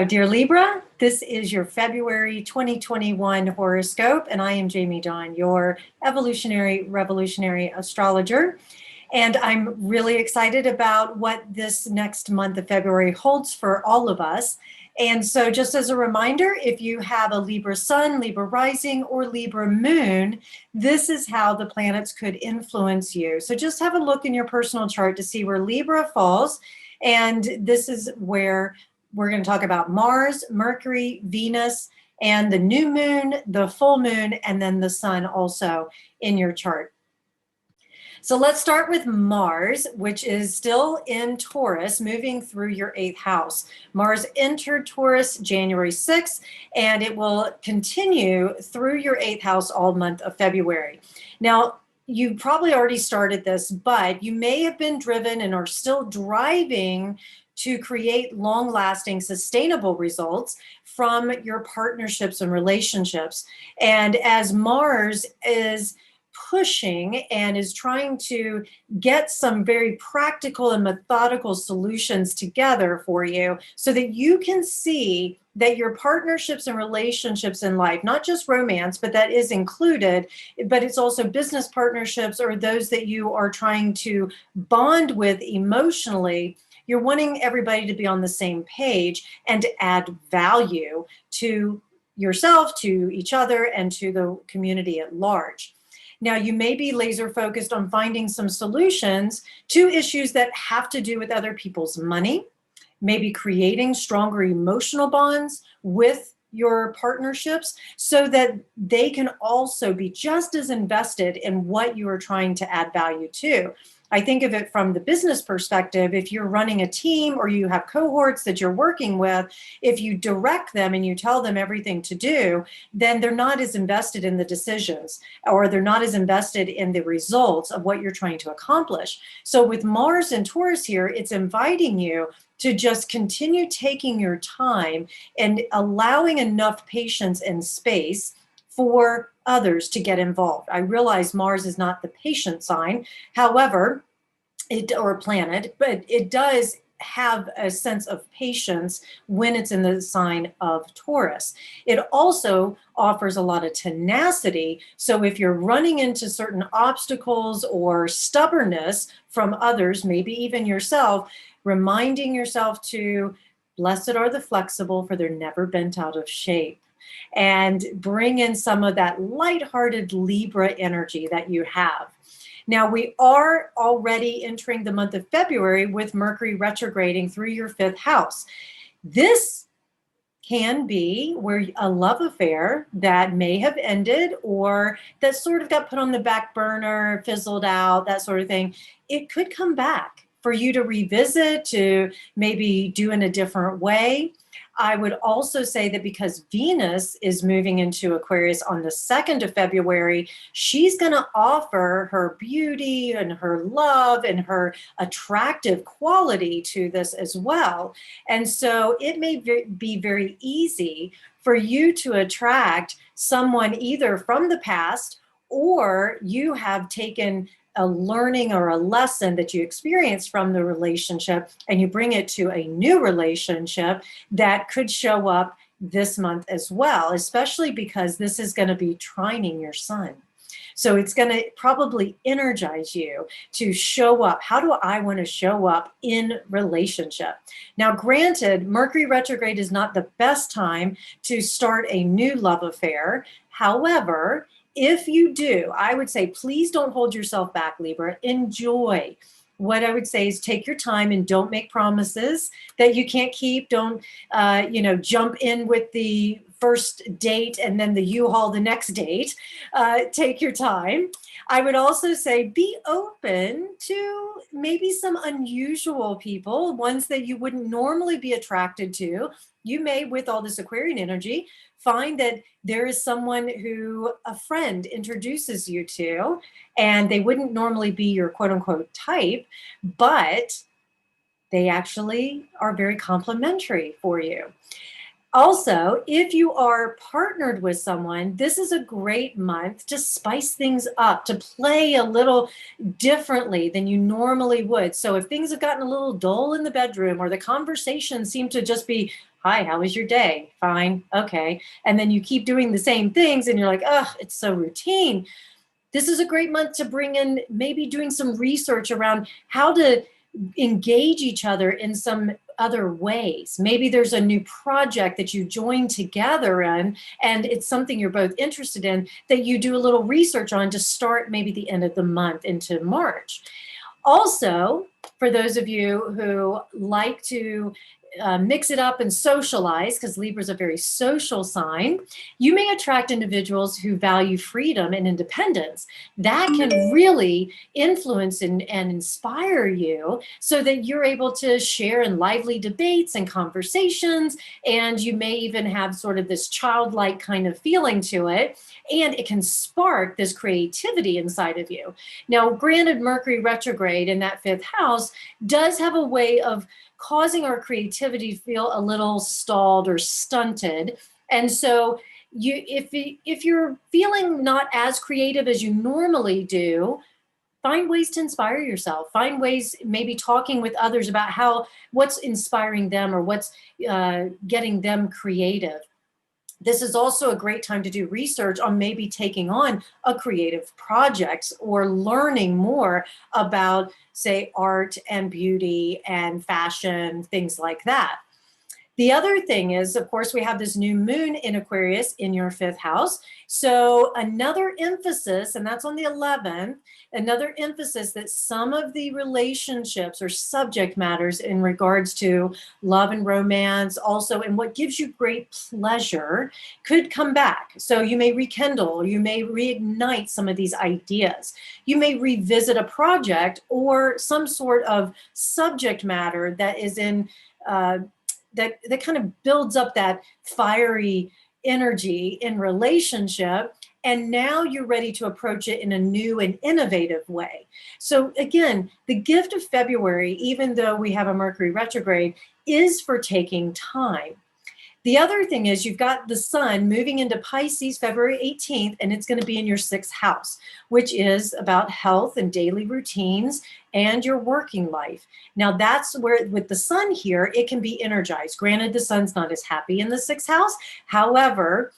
Hello, dear Libra. This is your February 2021 horoscope, and I am Jamie Dawn, your evolutionary, revolutionary astrologer. And I'm really excited about what this next month of February holds for all of us. And so just as a reminder, if you have a Libra sun, Libra rising, or Libra moon, this is how the planets could influence you. So just have a look in your personal chart to see where Libra falls. And this is where we're going to talk about Mars, Mercury, Venus, and the new moon, the full moon, and then the sun also in your chart. So let's start with Mars, which is still in Taurus, moving through your 8th house. Mars entered Taurus January 6th, and it will continue through your 8th house all month of February. Now, you probably already started this, but you may have been driven and are still driving to create long-lasting, sustainable results from your partnerships and relationships. And as Mars is pushing and is trying to get some very practical and methodical solutions together for you so that you can see that your partnerships and relationships in life, not just romance, but that is included, but it's also business partnerships or those that you are trying to bond with emotionally. You're wanting everybody to be on the same page and to add value to yourself, to each other, and to the community at large. Now, you may be laser focused on finding some solutions to issues that have to do with other people's money, maybe creating stronger emotional bonds with your partnerships so that they can also be just as invested in what you are trying to add value to. I think of it from the business perspective. If you're running a team or you have cohorts that you're working with, if you direct them and you tell them everything to do, then they're not as invested in the decisions or they're not as invested in the results of what you're trying to accomplish. So with Mars and Taurus here, it's inviting you to just continue taking your time and allowing enough patience and space for others to get involved. I realize Mars is not the patient sign, however, or planet, but it does have a sense of patience when it's in the sign of Taurus. It also offers a lot of tenacity. So if you're running into certain obstacles or stubbornness from others, maybe even yourself, reminding yourself to blessed are the flexible, for they're never bent out of shape. And bring in some of that lighthearted Libra energy that you have. Now, we are already entering the month of February with Mercury retrograding through your 5th house. This can be where a love affair that may have ended or that sort of got put on the back burner, fizzled out, that sort of thing, it could come back for you to revisit, to maybe do in a different way. I would also say that because Venus is moving into Aquarius on the 2nd of February, she's going to offer her beauty and her love and her attractive quality to this as well. And so it may be very easy for you to attract someone either from the past or you have taken a learning or a lesson that you experienced from the relationship and you bring it to a new relationship that could show up this month as well, especially because this is going to be trining your sun. So it's going to probably energize you to show up. How do I want to show up in relationship? Now, granted, Mercury retrograde is not the best time to start a new love affair. However, if you do, I would say, please don't hold yourself back, Libra. Enjoy. What I would say is take your time and don't make promises that you can't keep. Don't, jump in with the first date and then the U-Haul the next date. Take your time. I would also say be open to maybe some unusual people, ones that you wouldn't normally be attracted to. You may, with all this Aquarian energy, find that there is someone who a friend introduces you to, and they wouldn't normally be your quote unquote type, but they actually are very complimentary for you. Also, if you are partnered with someone, this is a great month to spice things up, to play a little differently than you normally would. So if things have gotten a little dull in the bedroom or the conversations seem to just be Hi, how was your day? Fine. Okay. And then you keep doing the same things and you're like, oh, it's so routine. This is a great month to bring in maybe doing some research around how to engage each other in some other ways. Maybe there's a new project that you join together in, and it's something you're both interested in that you do a little research on to start maybe the end of the month into March. Also, for those of you who like to mix it up and socialize, because Libra is a very social sign, you may attract individuals who value freedom and independence. That can really influence and inspire you so that you're able to share in lively debates and conversations. And you may even have sort of this childlike kind of feeling to it. And it can spark this creativity inside of you. Now, granted, Mercury retrograde in that fifth house does have a way of causing our creativity to feel a little stalled or stunted. And so if you're feeling not as creative as you normally do, find ways to inspire yourself. Find ways, maybe talking with others about what's inspiring them or what's getting them creative. This is also a great time to do research on maybe taking on a creative project or learning more about, say, art and beauty and fashion, things like that. The other thing is, of course, we have this new moon in Aquarius in your fifth house. So another emphasis, and that's on the 11th, another emphasis that some of the relationships or subject matters in regards to love and romance, also, and what gives you great pleasure could come back. So you may rekindle, you may reignite some of these ideas. You may revisit a project or some sort of subject matter that is in that kind of builds up that fiery energy in relationship. And now you're ready to approach it in a new and innovative way. So again, the gift of February, even though we have a Mercury retrograde, is for taking time. The other thing is you've got the sun moving into Pisces February 18th, and it's going to be in your sixth house, which is about health and daily routines and your working life. Now that's where, with the sun here, it can be energized. Granted, the sun's not as happy in the sixth house. However,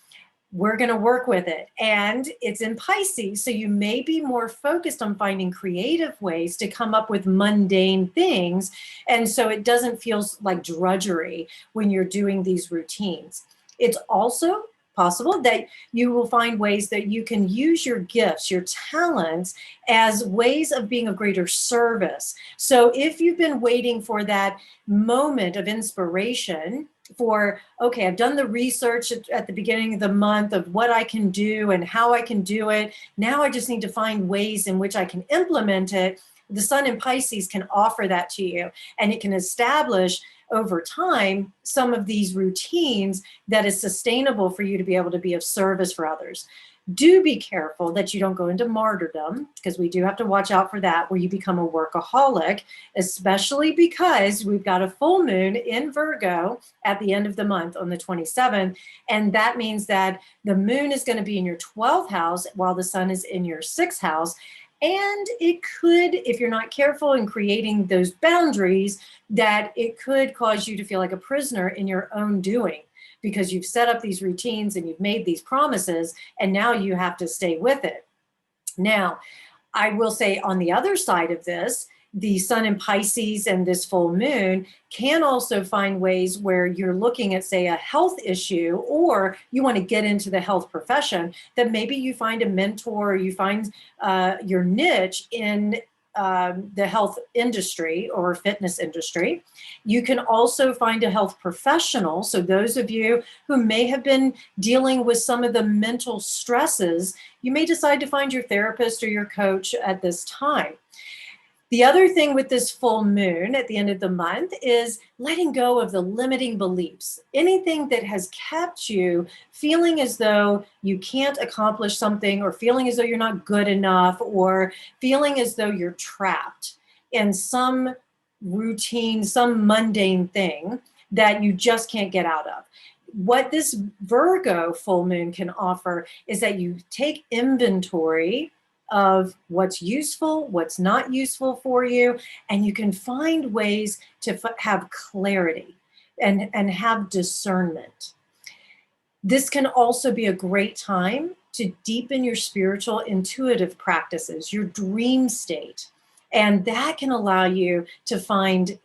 we're going to work with it. And it's in Pisces, so you may be more focused on finding creative ways to come up with mundane things. And so it doesn't feel like drudgery when you're doing these routines. It's also possible that you will find ways that you can use your gifts, your talents, as ways of being of greater service. So if you've been waiting for that moment of inspiration, for, okay, I've done the research at the beginning of the month of what I can do and how I can do it. Now I just need to find ways in which I can implement it. The sun in Pisces can offer that to you, and it can establish over time some of these routines that is sustainable for you to be able to be of service for others. Do be careful that you don't go into martyrdom, because we do have to watch out for that, where you become a workaholic, especially because we've got a full moon in Virgo at the end of the month on the 27th. And that means that the moon is going to be in your 12th house while the sun is in your 6th house. And it could, if you're not careful in creating those boundaries, that it could cause you to feel like a prisoner in your own doing, because you've set up these routines and you've made these promises, and now you have to stay with it. Now, I will say on the other side of this, the sun in Pisces and this full moon can also find ways where you're looking at, say, a health issue, or you want to get into the health profession, that maybe you find a mentor, or you find your niche in the health industry or fitness industry. You can also find a health professional. So those of you who may have been dealing with some of the mental stresses, you may decide to find your therapist or your coach at this time. The other thing with this full moon at the end of the month is letting go of the limiting beliefs. Anything that has kept you feeling as though you can't accomplish something, or feeling as though you're not good enough, or feeling as though you're trapped in some routine, some mundane thing that you just can't get out of. What this Virgo full moon can offer is that you take inventory of what's useful, what's not useful for you, and you can find ways to have clarity. and have discernment. This can also be a great time to deepen your spiritual intuitive practices, your dream state. And that can allow you to find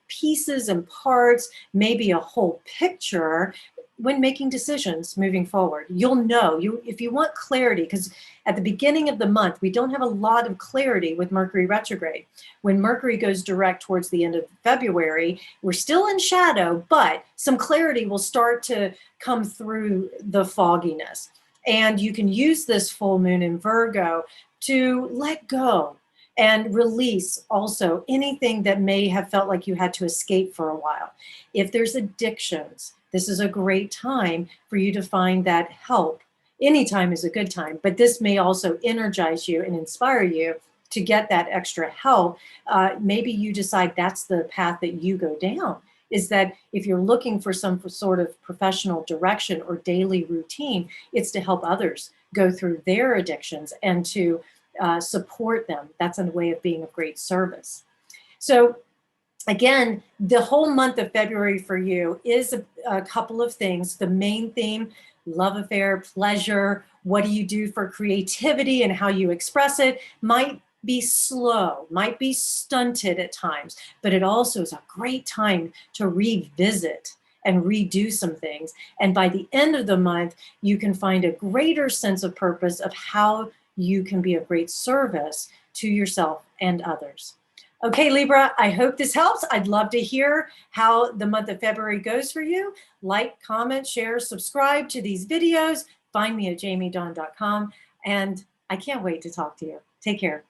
pieces and parts, maybe a whole picture when making decisions moving forward. You'll know, if you want clarity, because at the beginning of the month, we don't have a lot of clarity with Mercury retrograde. When Mercury goes direct towards the end of February, we're still in shadow, but some clarity will start to come through the fogginess. And you can use this full moon in Virgo to let go and release also anything that may have felt like you had to escape for a while. If there's addictions, this is a great time for you to find that help. Anytime is a good time, but this may also energize you and inspire you to get that extra help. Maybe you decide that's the path that you go down, is that if you're looking for some sort of professional direction or daily routine, it's to help others go through their addictions and to support them. That's a way of being of great service. So again, the whole month of February for you is a couple of things. The main theme, love affair, pleasure, what do you do for creativity and how you express it, might be slow, might be stunted at times, but it also is a great time to revisit and redo some things. And by the end of the month, you can find a greater sense of purpose of how you can be of great service to yourself and others. Okay, Libra, I hope this helps. I'd love to hear how the month of February goes for you. Like, comment, share, subscribe to these videos. Find me at jamiedawn.com. And I can't wait to talk to you. Take care.